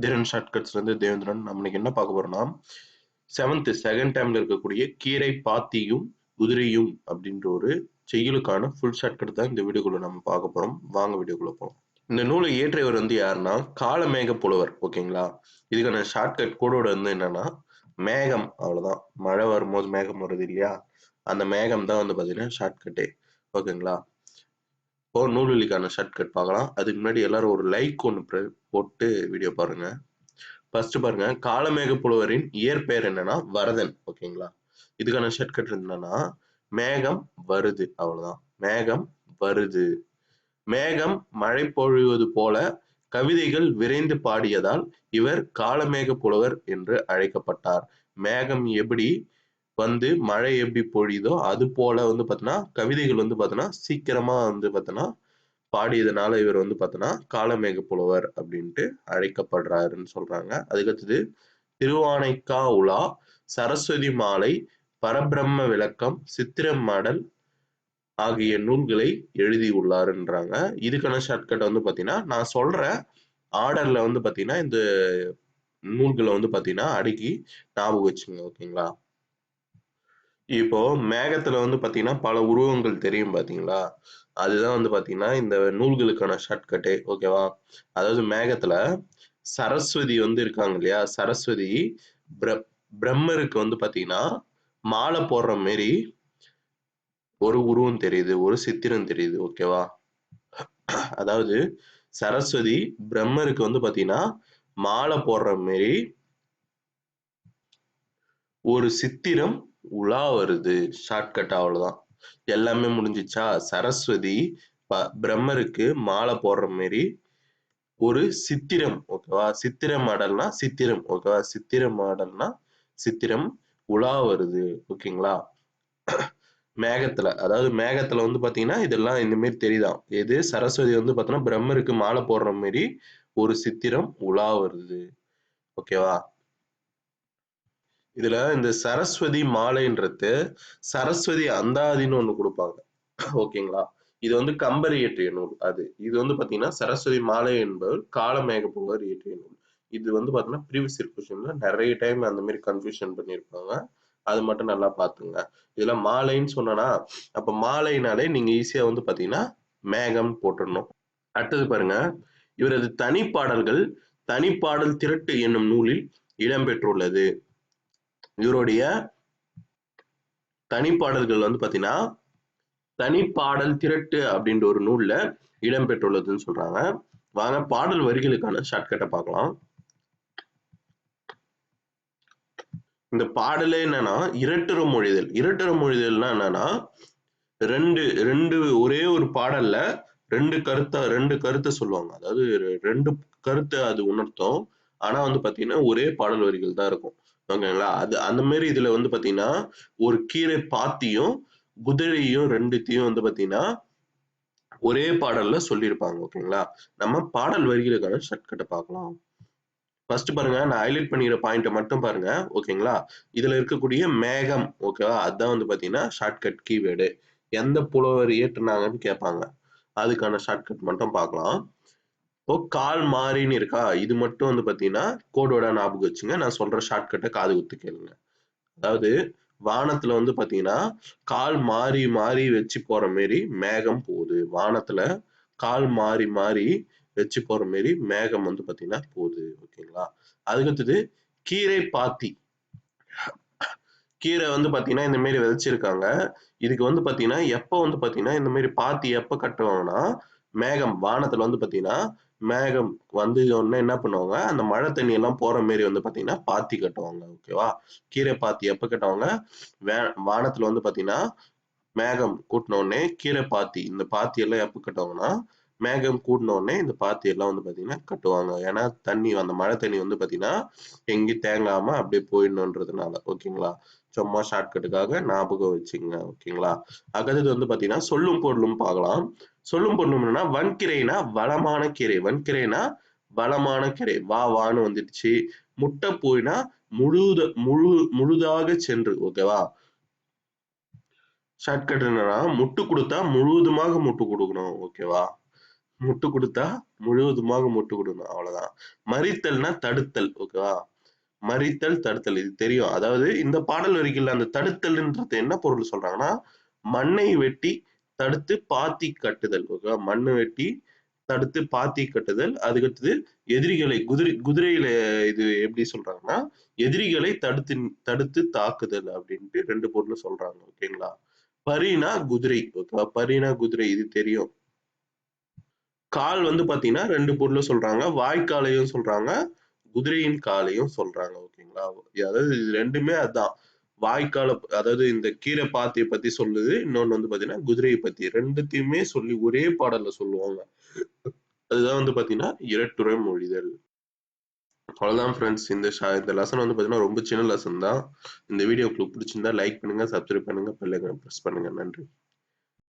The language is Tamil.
திறன் ஷார்ட்கட்ஸ்ல இருந்து தேவேந்திரன். நம்ம இன்னைக்கு என்ன பார்க்க போறோம்னா, செகண்ட் டைம்ல இருக்கக்கூடிய கீரை பாத்தியும் குதிரையும் அப்படின்ற ஒரு செய்யுளுக்கான ஃபுல் ஷார்ட்கட் தான் இந்த வீடியோக்குள்ள நம்ம பார்க்க போறோம். வாங்க வீடியோக்குள்ள போலாம். இந்த நூலை இயற்றியவர் வந்து யாருன்னா காலமேக புலவர். ஓகேங்களா? இதுக்கான ஷார்ட்கட் கோடோட வந்து என்னன்னா மேகம். அவ்வளவுதான். மழை வரும்போது மேகம் வருது இல்லையா, அந்த மேகம் தான் வந்து பாத்தீங்கன்னா ஷார்ட்கட்டே. ஓகேங்களா? இப்போ நூல்வெளிக்கான ஷார்ட்கட் பார்க்கலாம். அதுக்கு முன்னாடி எல்லாரும் ஒரு லைக் ஒன்று போட்டு வீடியோ பாருங்க. ஃபர்ஸ்ட் பாருங்க, காலமேக புலவரின் இயற்பெயர் என்னன்னா வரதன். ஓகேங்களா? இதுக்கான ஷார்ட்கட் என்னன்னா மேகம் வருது. அவ்வளவுதான். மேகம் வருது. மேகம் மழை பொழிவது போல கவிதைகள் விரைந்து பாடியதால் இவர் காலமேக புலவர் என்று அழைக்கப்பட்டார். மேகம் எப்படி வந்து மழை எப்படி பொழியுதோ அது போல வந்து பார்த்தீங்கன்னா கவிதைகள் வந்து பார்த்தீங்கன்னா சீக்கிரமா வந்து பார்த்தீங்கன்னா பாடியதுனால இவர் வந்து பார்த்தீங்கன்னா காலமேக புலவர் அப்படின்ட்டு அழைக்கப்படுறாருன்னு சொல்றாங்க. அதுக்கடுத்தது திருவானைக்கா உலா, சரஸ்வதி மாலை, பரபிரம்ம விளக்கம், சித்திரமடல் ஆகிய நூல்களை எழுதியுள்ளாருன்றாங்க. இதுக்கான ஷார்ட்கட் வந்து பார்த்தீங்கன்னா நான் சொல்ற ஆர்டர்ல வந்து பார்த்தீங்கன்னா இந்த நூல்களை வந்து பார்த்தீங்கன்னா அடுக்கி ஞாபகம் வச்சுங்க. ஓகேங்களா? இப்போ மேகத்துல வந்து பார்த்தீங்கன்னா பல உருவங்கள் தெரியும் பார்த்தீங்களா? அதுதான் வந்து பார்த்தீங்கன்னா இந்த நூல்களுக்கான ஷார்ட்கட்டே. ஓகேவா? அதாவது மேகத்துல சரஸ்வதி வந்து இருக்காங்க இல்லையா, சரஸ்வதி பிரம்மருக்கு வந்து பார்த்தீங்கன்னா மாலை போடுற மாரி ஒரு உருவம் தெரியுது, ஒரு சித்திரம் தெரியுது. ஓகேவா? அதாவது சரஸ்வதி பிரம்மருக்கு வந்து பார்த்தீங்கன்னா மாலை போடுற மாரி ஒரு சித்திரம் உலா வருது. ஷார்ட்கட் அவ்வளவுதான். எல்லாமே முடிஞ்சிச்சா? சரஸ்வதி பிரம்மருக்கு மாலை போடுற மாரி ஒரு சித்திரம். ஓகேவா? சித்திர மாடல்னா சித்திரம். ஓகேவா? சித்திர மாடல்னா சித்திரம் உலா வருது. ஓகேங்களா? மேகத்துல, அதாவது மேகத்துல வந்து பாத்தீங்கன்னா இதெல்லாம் இந்த மாதிரி தெரியுதாம். எது? சரஸ்வதி வந்து பாத்தீங்கன்னா பிரம்மருக்கு மாலை போடுற மாதிரி ஒரு சித்திரம் உலா வருது. ஓகேவா? இதுல இந்த சரஸ்வதி மாலைன்றது சரஸ்வதி அந்தாதின்னு ஒண்ணு கொடுப்பாங்க. ஓகேங்களா? இது வந்து கம்பர் இயற்றிய நூல். இது வந்து பாத்தீங்கன்னா சரஸ்வதி மாலை என்பவர் காலமேக புலவர் இயற்றிய நூல். இது வந்து பாத்தீங்கன்னா ப்ரீவியஸ் இயர் கொஸ்டின்ல நிறைய டைம் அந்த மாதிரி கன்ஃபியூஷன் பண்ணியிருப்பாங்க. அது மட்டும் நல்லா பாத்துங்க. இதுல மாலைன்னு சொன்னா அப்ப மாலைனாலே நீங்க ஈஸியா வந்து பாத்தீங்கன்னா மேகம் போட்டுடணும். அடுத்தது பாருங்க, இவரது தனிப்பாடல்கள் தனிப்பாடல் திரட்டு என்னும் நூலில் இடம்பெற்றுள்ளது. இவருடைய தனிப்பாடல்கள் வந்து பாத்தீங்கன்னா தனிப்பாடல் திரட்டு அப்படின்ற ஒரு நூல்ல இடம்பெற்றுள்ளதுன்னு சொல்றாங்க. வாங்க பாடல் வரிகளுக்கான ஷார்ட்கட்டை பார்க்கலாம். இந்த பாடலே என்னன்னா இரட்டுற மொழிதல். இரட்டுற மொழிதல்னா என்னன்னா ரெண்டு ரெண்டு ஒரே ஒரு பாடல்ல ரெண்டு கருத்தை சொல்லுவாங்க. அதாவது ரெண்டு கருத்தை அது உணர்த்தும். ஆனா வந்து பாத்தீங்கன்னா ஒரே பாடல் வரிகள் தான் இருக்கும். ஓகேங்களா? அது அந்த மாதிரி இதுல வந்து பாத்தீங்கன்னா ஒரு கீரை பாத்தியும் குதிரையும் ரெண்டுத்தையும் வந்து பாத்தீங்கன்னா ஒரே பாடல்ல சொல்லியிருப்பாங்க. ஓகேங்களா? நம்ம பாடல் வரிகளுக்கான ஷார்ட்கட்டை பார்க்கலாம். ஃபர்ஸ்ட் பாருங்க, நான் ஹைலைட் பண்ணிக்கிற பாயிண்ட்டை மட்டும் பாருங்க. ஓகேங்களா? இதுல இருக்கக்கூடிய மேகம். ஓகேவா? அதுதான் வந்து பாத்தீங்கன்னா ஷார்ட்கட் கீவேர்டு. எந்த புலவர் இயற்றுனாங்கன்னு கேட்பாங்க. அதுக்கான ஷார்ட்கட் மட்டும் பார்க்கலாம். இப்போ கால் மாறின்னு இருக்கா, இது மட்டும் வந்து பாத்தீங்கன்னா கோடோட ஞாபகம் வச்சுங்க. நான் சொல்ற ஷார்ட்கட்டை காது குத்து கேளுங்க. அதாவது வானத்துல வந்து பாத்தீங்கன்னா கால் மாறி மாறி வச்சு போற மாரி மேகம் போகுது. வானத்துல கால் மாறி மாறி வச்சு போற மாரி மேகம் வந்து பாத்தீங்கன்னா போகுது. ஓகேங்களா? அதுக்கடுத்தது கீரை பாத்தி. கீரை வந்து பாத்தீங்கன்னா இந்த மாதிரி விதைச்சிருக்காங்க. இதுக்கு வந்து பாத்தீங்கன்னா எப்ப வந்து பாத்தீங்கன்னா இந்த மாதிரி பாத்தி எப்ப கட்டுவாங்கன்னா மேகம் வானத்துல வந்து பாத்தீங்கன்னா மேகம் வந்து உடனே என்ன பண்ணுவாங்க, அந்த மழை தண்ணி எல்லாம் போற மாதிரி வந்து பாத்தீங்கன்னா பாத்தி கட்டுவாங்க. ஓகேவா? கீரை பாத்தி எப்ப கட்டுவாங்க? வானத்துல வந்து பாத்தீங்கன்னா மேகம் கூட்டின உடனே கீரை பாத்தி, இந்த பாத்தி எல்லாம் எப்ப கட்டுவாங்கன்னா மேகம் கூட்டின உடனே இந்த பாத்தி எல்லாம் வந்து பாத்தீங்கன்னா கட்டுவாங்க. ஏன்னா தண்ணி, அந்த மழை தண்ணி வந்து பாத்தீங்கன்னா எங்கேயும் தேங்காம அப்படியே போயிடணுன்றதுனால. ஓகேங்களா? சும்மா ஷார்ட்கட்டுக்காக ஞாபகம் வச்சுங்க. ஓகேங்களா? அடுத்தது வந்து பாத்தீங்கன்னா சொல்லும் பொருளும் பார்க்கலாம். சொல்லும் பொருளும் என்னன்னா வன்கிரைனா வளமான கீரை. வன்கிரைனா வளமான கீரை. வான்னு வந்துடுச்சு. முட்டை போயினா முழுதாக சென்று. ஓகேவா? ஷார்ட்கட் என்னன்னா முட்டு கொடுத்தா முழுவதுமாக முட்டு கொடுக்கணும். ஓகேவா? முட்டு கொடுத்தா முழுவதுமாக முட்டு கொடுக்கணும். அவ்வளவுதான். மறித்தல்னா தடுத்தல். ஓகேவா? மறித்தல், தடுத்தல் இது தெரியும். அதாவது இந்த பாடல் வரிகள்ல அந்த தடுத்தல்ன்றது என்ன பொருள் சொல்றாங்கன்னா, மண்ணை வெட்டி தடுத்து பாத்தி கட்டுதல். ஓகேவா? மண்ணு வெட்டி தடுத்து பாத்தி கட்டுதல். அதுக்கடுத்தது எதிரிகளை குதிரையில இது எப்படி சொல்றாங்கன்னா, எதிரிகளை தடுத்து தாக்குதல் அப்படின்ட்டு 2 பொருள் சொல்றாங்க. ஓகேங்களா? பரினா குதிரை. ஓகேவா? பரினா குதிரை இது தெரியும். கால் வந்து பாத்தீங்கன்னா 2 பொருள சொல்றாங்க. வாய்க்காலையும் சொல்றாங்க. குதிரையின் காலையும் சொல்றாங்க. ஓகேங்களா? அதாவது இது 2மே அதான். வாய்க்கால அதாவது இந்த கீரை பாத்திய பத்தி சொல்லுது. இன்னொன்னு வந்து பாத்தீங்கன்னா, குதிரைய பத்தி 2த்தையுமே சொல்லி ஒரே பாடல்ல சொல்லுவாங்க. அதுதான் வந்து பாத்தீங்கன்னா, இரட்டுரை மொழிதல். அவ்வளவுதான் ஃப்ரெண்ட்ஸ். இந்த லெசன் வந்து பாத்தீங்கன்னா, ரொம்ப சின்ன லெசன் தான். இந்த வீடியோ உங்களுக்கு பிடிச்சிருந்தா லைக் பண்ணுங்க, சப்ஸ்கிரைப் பண்ணுங்க, பெல் ஐகானை பிரஸ் பண்ணுங்க. நன்றி.